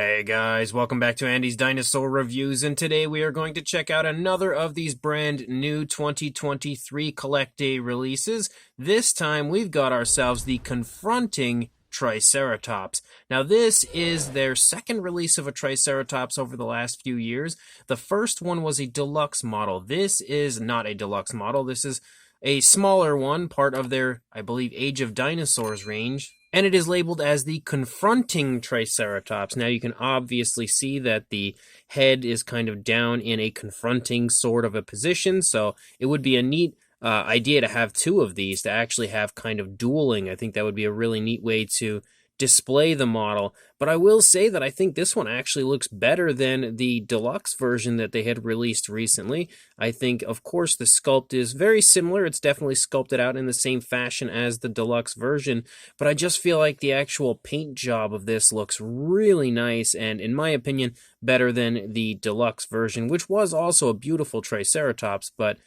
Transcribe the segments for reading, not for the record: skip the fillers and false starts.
Hey guys, welcome back to Andy's Dinosaur Reviews, and today we are going to check out another of these brand new 2023 Collecta releases. This time we've got ourselves the Confronting Triceratops. Now this is their second release of a Triceratops over the last few years. The first one was a deluxe model. This is not a deluxe model. This is a smaller one, part of their, I believe, Age of Dinosaurs range. And it is labeled as the Confronting Triceratops. Now you can obviously see that the head is kind of down in a confronting sort of a position, so it would be a neat idea to have two of these, to actually have kind of dueling. I think that would be a really neat way to display the model. But I will say that I think this one actually looks better than the deluxe version that they had released recently. I think, of course, the sculpt is very similar. It's definitely sculpted out in the same fashion as the deluxe version, but I just feel like the actual paint job of this looks really nice, and in my opinion, better than the deluxe version, which was also a beautiful Triceratops, but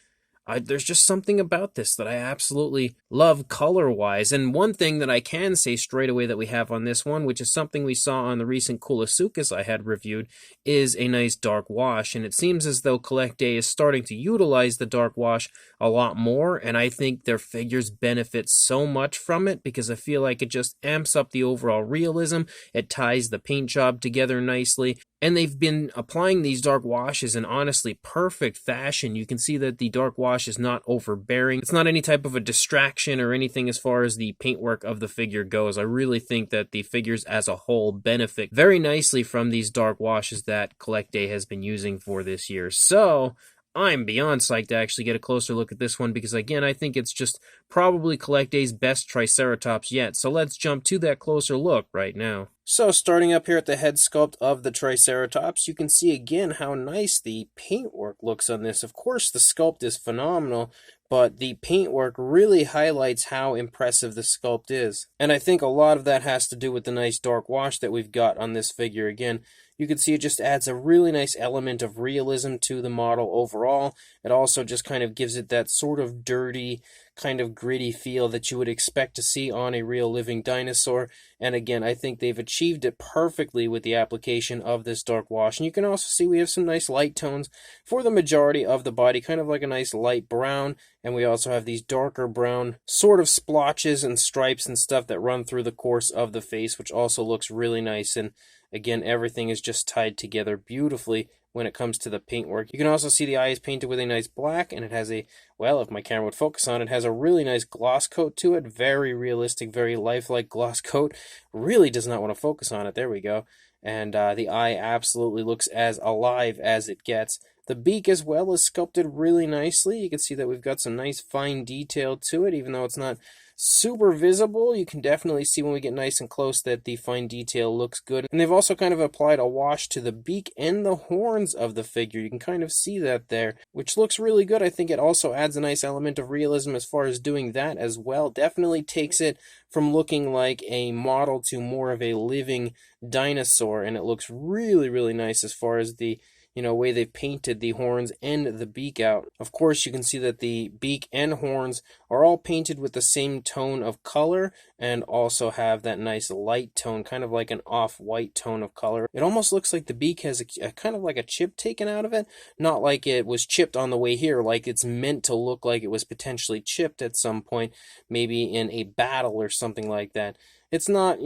there's just something about this that I absolutely love color-wise. And one thing that I can say straight away that we have on this one, which is something we saw on the recent Coolasuchus I had reviewed, is a nice dark wash. And it seems as though Collecta is starting to utilize the dark wash a lot more, and I think their figures benefit so much from it because I feel like it just amps up the overall realism. It ties the paint job together nicely. And they've been applying these dark washes in honestly perfect fashion. You can see that the dark wash is not overbearing. It's not any type of a distraction or anything as far as the paintwork of the figure goes. I really think that the figures as a whole benefit very nicely from these dark washes that Collecta has been using for this year. So I'm beyond psyched to actually get a closer look at this one because, again, I think it's just probably Collecta's best Triceratops yet. So let's jump to that closer look right now. So starting up here at the head sculpt of the Triceratops, you can see again how nice the paintwork looks on this. Of course, the sculpt is phenomenal, but the paintwork really highlights how impressive the sculpt is. And I think a lot of that has to do with the nice dark wash that we've got on this figure. Again, you can see it just adds a really nice element of realism to the model overall. It also just kind of gives it that sort of dirty, kind of gritty feel that you would expect to see on a real living dinosaur. And again, I think they've achieved it perfectly with the application of this dark wash. And you can also see we have some nice light tones for the majority of the body, kind of like a nice light brown. And we also have these darker brown sort of splotches and stripes and stuff that run through the course of the face, which also looks really nice. And again, everything is just tied together beautifully when it comes to the paintwork. You can also see the eye is painted with a nice black, and it has a, well, if my camera would focus on it, has a really nice gloss coat to it. Very realistic, very lifelike gloss coat. Really does not want to focus on it. There we go. And the eye absolutely looks as alive as it gets. The beak as well is sculpted really nicely. You can see that we've got some nice fine detail to it, even though it's not super visible. You can definitely see when we get nice and close that the fine detail looks good. And they've also kind of applied a wash to the beak and the horns of the figure. You can kind of see that there, which looks really good. I think it also adds a nice element of realism as far as doing that as well. Definitely takes it from looking like a model to more of a living dinosaur, and it looks really, really nice as far as the way they've painted the horns and the beak out. Of course, you can see that the beak and horns are all painted with the same tone of color and also have that nice light tone, kind of like an off-white tone of color. It almost looks like the beak has a kind of like a chip taken out of it, not like it was chipped on the way here, like it's meant to look like it was potentially chipped at some point, maybe in a battle or something like that. It's not,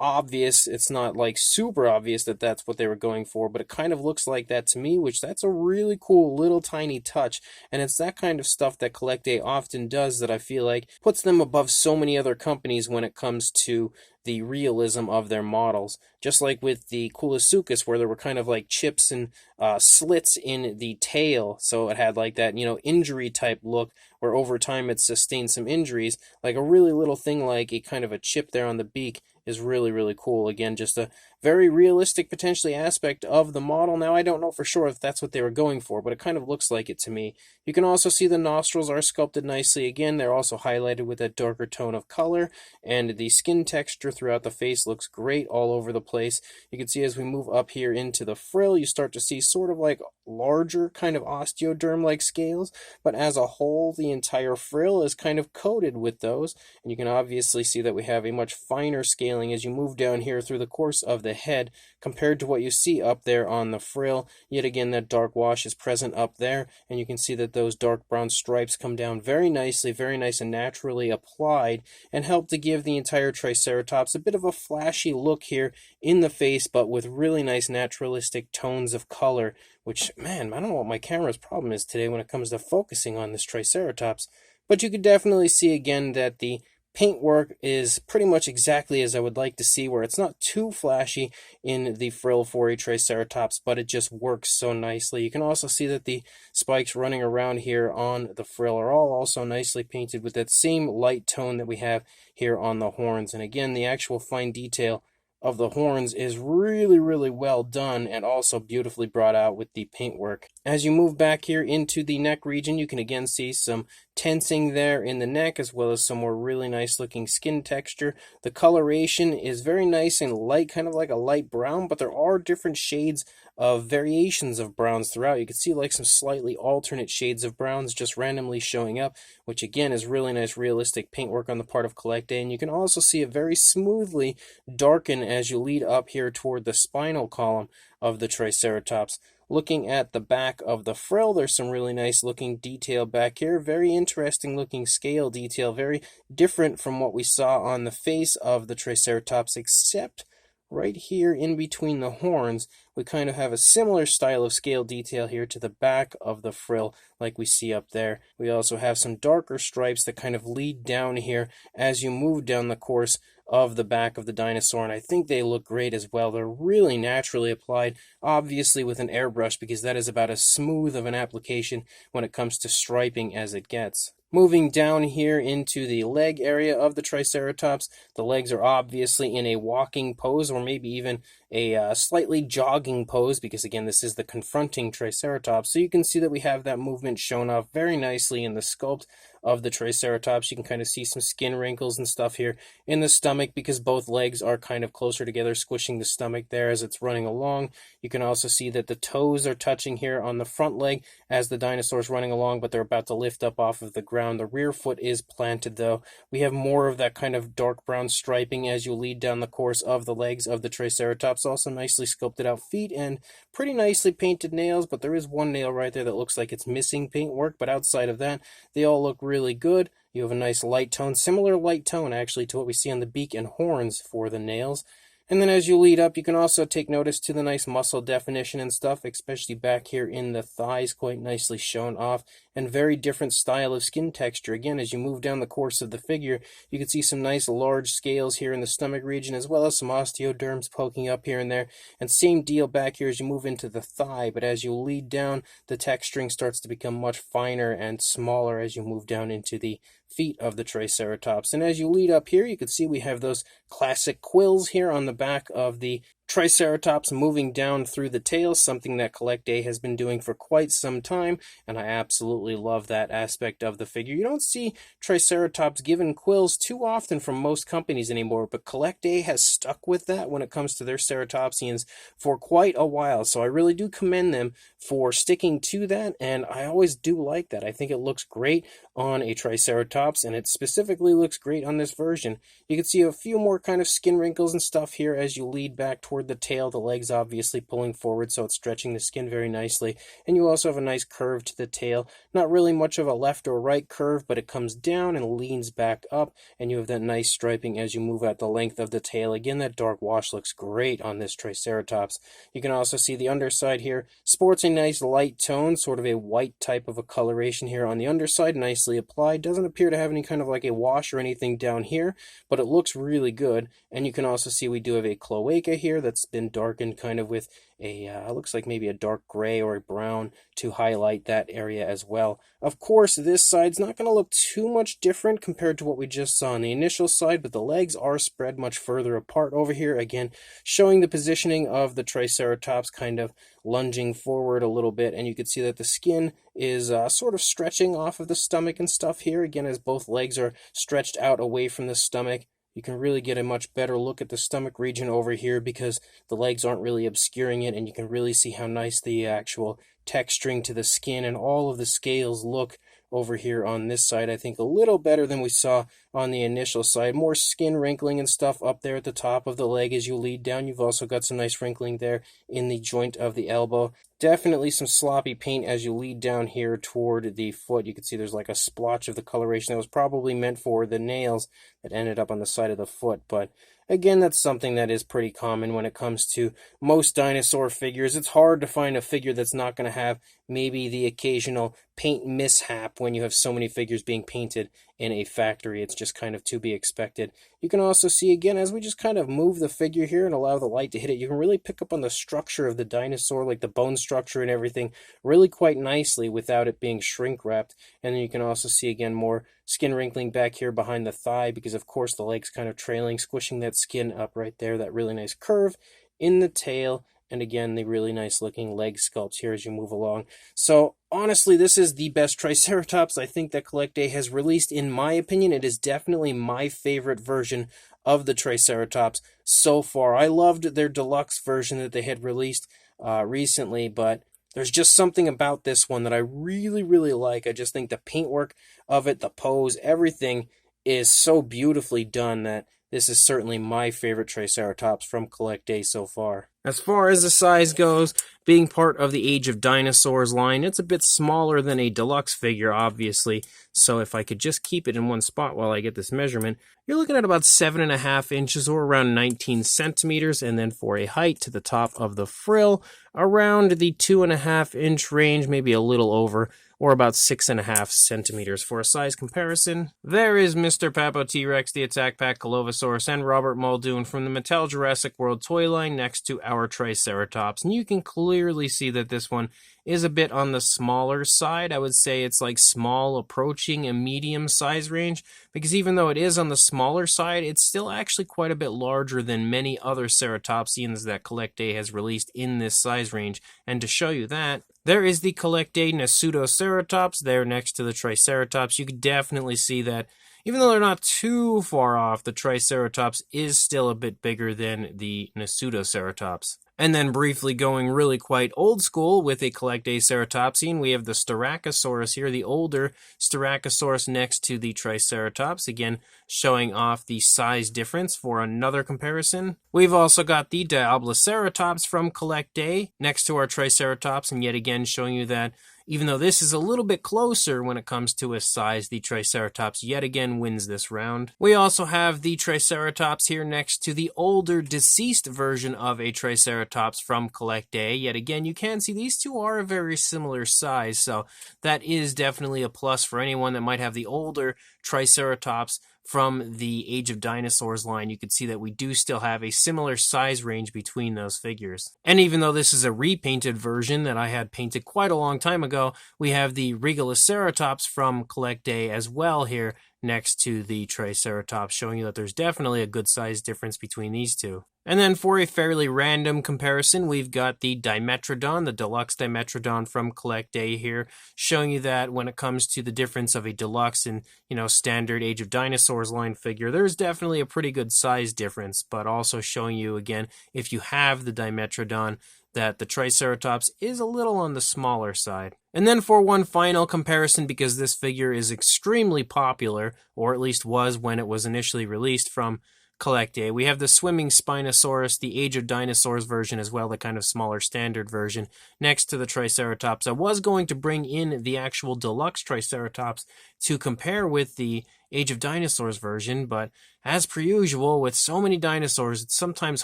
obvious. It's not like super obvious that that's what they were going for, but it kind of looks like that to me, which that's a really cool little tiny touch. And it's that kind of stuff that Collecta often does that I feel like puts them above so many other companies when it comes to the realism of their models. Just like with the Coolasuchus, where there were kind of like chips and slits in the tail, so it had like that, injury type look, where over time it sustained some injuries. Like a really little thing like a kind of a chip there on the beak is really, really cool. Again, just a very realistic, potentially, aspect of the model. Now, I don't know for sure if that's what they were going for, but it kind of looks like it to me. You can also see the nostrils are sculpted nicely. Again, they're also highlighted with that darker tone of color, and the skin texture throughout the face looks great all over the place. You can see as we move up here into the frill, you start to see sort of like larger kind of osteoderm-like scales, but as a whole, the entire frill is kind of coated with those, and you can obviously see that we have a much finer scaling detailing as you move down here through the course of the head compared to what you see up there on the frill. Yet again, that dark wash is present up there, and you can see that those dark brown stripes come down very nicely, very nice and naturally applied, and help to give the entire Triceratops a bit of a flashy look here in the face, but with really nice naturalistic tones of color, which, man, I don't know what my camera's problem is today when it comes to focusing on this Triceratops. But you could definitely see again that the paintwork is pretty much exactly as I would like to see, where it's not too flashy in the frill for a Triceratops, but it just works so nicely. You can also see that the spikes running around here on the frill are all also nicely painted with that same light tone that we have here on the horns. And again, the actual fine detail of the horns is really, really well done and also beautifully brought out with the paintwork. As you move back here into the neck region, you can again see some tensing there in the neck, as well as some more really nice looking skin texture. The coloration is very nice and light, kind of like a light brown, but there are different shades of variations of browns throughout. You can see like some slightly alternate shades of browns just randomly showing up, which again is really nice realistic paintwork on the part of Collecta. And you can also see it very smoothly darken as you lead up here toward the spinal column of the Triceratops. Looking at the back of the frill, there's some really nice looking detail back here. Very interesting looking scale detail. Very different from what we saw on the face of the Triceratops, except right here in between the horns, we kind of have a similar style of scale detail here to the back of the frill like we see up there. We also have some darker stripes that kind of lead down here as you move down the course of the back of the dinosaur, and I think they look great as well. They're really naturally applied, obviously with an airbrush, because that is about as smooth of an application when it comes to striping as it gets. Moving down here into the leg area of the Triceratops, the legs are obviously in a walking pose, or maybe even a slightly jogging pose, because again, this is the confronting Triceratops. So you can see that we have that movement shown off very nicely in the sculpt of the Triceratops. You can kind of see some skin wrinkles and stuff here in the stomach, because both legs are kind of closer together, squishing the stomach there as it's running along. You can also see that the toes are touching here on the front leg as the dinosaur's running along, but they're about to lift up off of the ground. The rear foot is planted though. We have more of that kind of dark brown striping as you lead down the course of the legs of the Triceratops. Also nicely sculpted out feet and pretty nicely painted nails, but there is one nail right there that looks like it's missing paintwork, but outside of that, they all look really good. You have a nice light tone, similar light tone actually to what we see on the beak and horns for the nails. And then as you lead up, you can also take notice to the nice muscle definition and stuff, especially back here in the thighs, quite nicely shown off, and very different style of skin texture. Again, as you move down the course of the figure, you can see some nice large scales here in the stomach region, as well as some osteoderms poking up here and there. And same deal back here as you move into the thigh, but as you lead down, the texturing starts to become much finer and smaller as you move down into the feet of the Triceratops. And as you lead up here, you can see we have those classic quills here on the back of the Triceratops moving down through the tail, something that Collecta has been doing for quite some time, and I absolutely love that aspect of the figure. You don't see Triceratops given quills too often from most companies anymore, but Collecta has stuck with that when it comes to their Ceratopsians for quite a while, so I really do commend them for sticking to that, and I always do like that. I think it looks great on a Triceratops, and it specifically looks great on this version. You can see a few more kind of skin wrinkles and stuff here as you lead back toward the tail, the legs obviously pulling forward, so it's stretching the skin very nicely. And you also have a nice curve to the tail. Not really much of a left or right curve, but it comes down and leans back up, and you have that nice striping as you move out the length of the tail. Again, that dark wash looks great on this Triceratops. You can also see the underside here sports a nice light tone, sort of a white type of a coloration here on the underside, nicely applied. Doesn't appear to have any kind of like a wash or anything down here, but it looks really good. And you can also see we do have a cloaca here that's been darkened kind of with a looks like maybe a dark gray or a brown to highlight that area as well. Of course, this side's not going to look too much different compared to what we just saw on the initial side, but the legs are spread much further apart over here, again showing the positioning of the Triceratops kind of lunging forward a little bit, and you can see that the skin is sort of stretching off of the stomach and stuff here, again as both legs are stretched out away from the stomach. You can really get a much better look at the stomach region over here because the legs aren't really obscuring it, and you can really see how nice the actual texturing to the skin and all of the scales look over here on this side. I think a little better than we saw on the initial side. More skin wrinkling and stuff up there at the top of the leg as you lead down. You've also got some nice wrinkling there in the joint of the elbow. Definitely some sloppy paint as you lead down here toward the foot. You can see there's like a splotch of the coloration that was probably meant for the nails that ended up on the side of the foot. But again, that's something that is pretty common when it comes to most dinosaur figures. It's hard to find a figure that's not going to have maybe the occasional paint mishap when you have so many figures being painted in a factory. It's just kind of to be expected. You can also see, again, as we just kind of move the figure here and allow the light to hit it, you can really pick up on the structure of the dinosaur, like the bone structure and everything, really quite nicely without it being shrink wrapped. And then you can also see, again, more skin wrinkling back here behind the thigh because, of course, the leg's kind of trailing, squishing that skin up right there, that really nice curve in the tail. And again, the really nice looking leg sculpts here as you move along. So honestly, this is the best Triceratops I think that Collecta has released. In my opinion, it is definitely my favorite version of the Triceratops so far. I loved their deluxe version that they had released recently, but there's just something about this one that I really, really like. I just think the paintwork of it, the pose, everything is so beautifully done that this is certainly my favorite Triceratops from Collecta so far. As far as the size goes, being part of the Age of Dinosaurs line, it's a bit smaller than a deluxe figure, obviously. So if I could just keep it in one spot while I get this measurement, you're looking at about 7.5 inches or around 19 centimeters. And then for a height to the top of the frill, around the 2.5-inch range, maybe a little over, or about 6.5 centimeters. For a size comparison, there is Mr. Papo T-Rex, the Attack Pack Colovosaurus, and Robert Muldoon from the Mattel Jurassic World toy line next to our Triceratops. And you can clearly see that this one is a bit on the smaller side. I would say it's like small approaching a medium size range, because even though it is on the smaller side, it's still actually quite a bit larger than many other ceratopsians that Collecta has released in this size range. And to show you that, there is the Collecta Pseudoceratops there next to the Triceratops. You can definitely see that even though they're not too far off, the Triceratops is still a bit bigger than the Pseudoceratops. And then briefly going really quite old school with a Collecta ceratopsian, we have the Styracosaurus here, the older Styracosaurus next to the Triceratops, again showing off the size difference for another comparison. We've also got the Diabloceratops from Collecta next to our Triceratops, and yet again showing you that even though this is a little bit closer when it comes to a size, the Triceratops yet again wins this round. We also have the Triceratops here next to the older deceased version of a Triceratops from Collecta. Yet again, you can see these two are a very similar size, so that is definitely a plus for anyone that might have the older Triceratops from the Age of Dinosaurs line. You can see that we do still have a similar size range between those figures. And even though this is a repainted version that I had painted quite a long time ago, we have the Regaloceratops from Collecta as well here next to the Triceratops, showing you that there's definitely a good size difference between these two. And then for a fairly random comparison, we've got the Dimetrodon, the Deluxe Dimetrodon from Collecta here, showing you that when it comes to the difference of a deluxe and, standard Age of Dinosaurs line figure, there's definitely a pretty good size difference, but also showing you again, if you have the Dimetrodon, that the Triceratops is a little on the smaller side. And then for one final comparison, because this figure is extremely popular, or at least was when it was initially released from Collecta, we have the Swimming Spinosaurus, the Age of Dinosaurs version as well, the kind of smaller standard version, next to the Triceratops. I was going to bring in the actual deluxe Triceratops to compare with the Age of Dinosaurs version, but as per usual, with so many dinosaurs, it's sometimes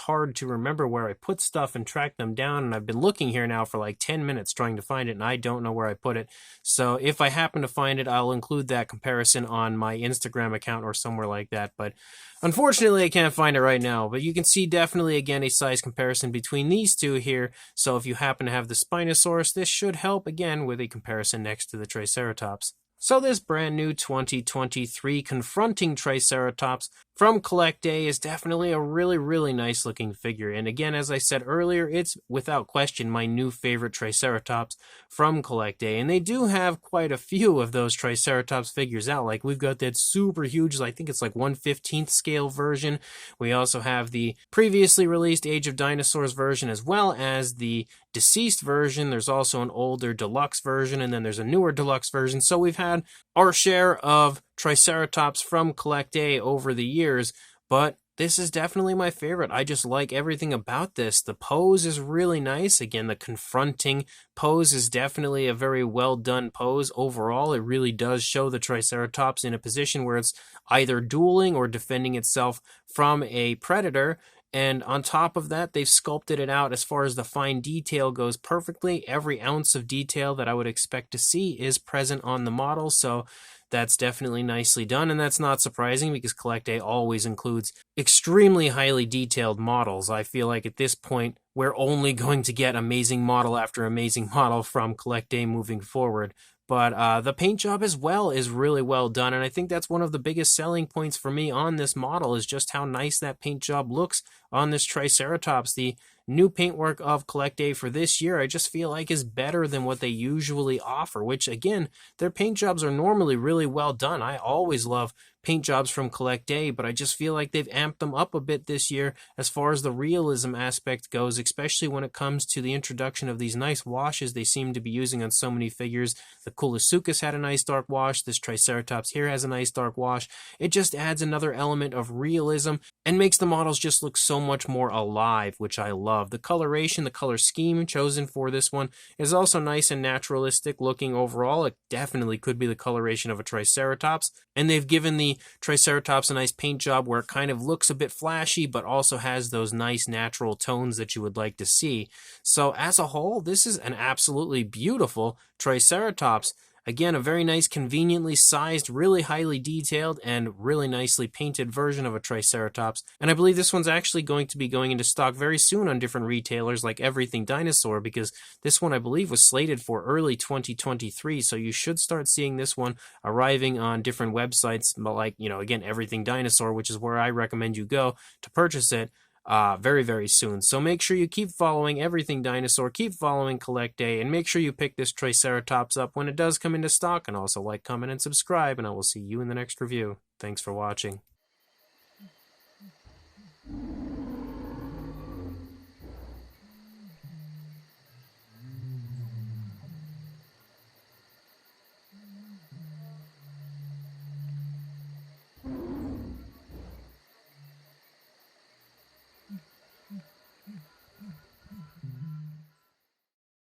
hard to remember where I put stuff and track them down, and I've been looking here now for like 10 minutes trying to find it, and I don't know where I put it. So if I happen to find it, I'll include that comparison on my Instagram account or somewhere like that, but unfortunately I can't find it right now. But you can see definitely, again, a size comparison between these two here, so if you happen to have the Spinosaurus, this should help, again, with a comparison next to the Triceratops. So this brand new 2023 Confronting Triceratops from Collecta is definitely a really, really nice looking figure. And again, as I said earlier, it's without question my new favorite Triceratops from Collecta. And they do have quite a few of those Triceratops figures out. Like we've got that super huge, I think it's like 1/15th scale version. We also have the previously released Age of Dinosaurs version as well as the deceased version. There's also an older deluxe version, and then there's a newer deluxe version. So we've had our share of Triceratops from Collecta over the years, but this is definitely my favorite. I just like everything about this. The pose is really nice. Again, the confronting pose is definitely a very well done pose. Overall, it really does show the Triceratops in a position where it's either dueling or defending itself from a predator. And on top of that, they've sculpted it out as far as the fine detail goes perfectly. Every ounce of detail that I would expect to see is present on the model. So that's definitely nicely done, and that's not surprising because Collecta always includes extremely highly detailed models. I feel like at this point, we're only going to get amazing model after amazing model from Collecta moving forward. But the paint job as well is really well done, and I think that's one of the biggest selling points for me on this model is just how nice that paint job looks on this Triceratops. The new paintwork of Collecta for this year, I just feel like is better than what they usually offer, which again, their paint jobs are normally really well done. I always love paint jobs from Collecta, but I just feel like they've amped them up a bit this year as far as the realism aspect goes, especially when it comes to the introduction of these nice washes they seem to be using on so many figures. The Coolosuchus had a nice dark wash. This Triceratops here has a nice dark wash. It just adds another element of realism and makes the models just look so much more alive, which I love. The coloration, the color scheme chosen for this one is also nice and naturalistic looking overall. It definitely could be the coloration of a Triceratops, and they've given the Triceratops a nice paint job where it kind of looks a bit flashy, but also has those nice natural tones that you would like to see. So as a whole, this is an absolutely beautiful Triceratops. Again, a very nice, conveniently sized, really highly detailed, and really nicely painted version of a Triceratops. And I believe this one's actually going to be going into stock very soon on different retailers like Everything Dinosaur, because this one, I believe, was slated for early 2023, so you should start seeing this one arriving on different websites like, again, Everything Dinosaur, which is where I recommend you go to purchase it. Very, very soon. So make sure you keep following Everything Dinosaur, keep following Collecta, and make sure you pick this Triceratops up when it does come into stock, and also like, comment, and subscribe, and I will see you in the next review. Thanks for watching.